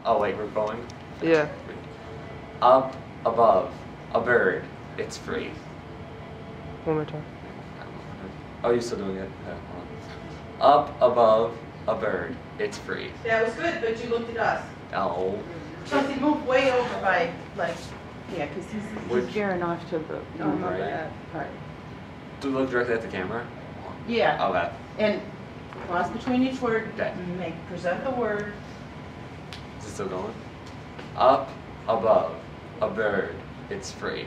Oh wait, we're going? Yeah. Up above a bird, it's free. One more time. Oh, you're still doing it? Yeah, hold on. Up above a bird, it's free. That was good, but you looked at us. Oh. Chelsea, move way over by, like, Yeah, because Which- he's veering off to the. Right. Right. Do we look directly at the camera? yeah. Okay. And pause between each word, Okay. present the word. Is it still going? Up above a bird, it's free.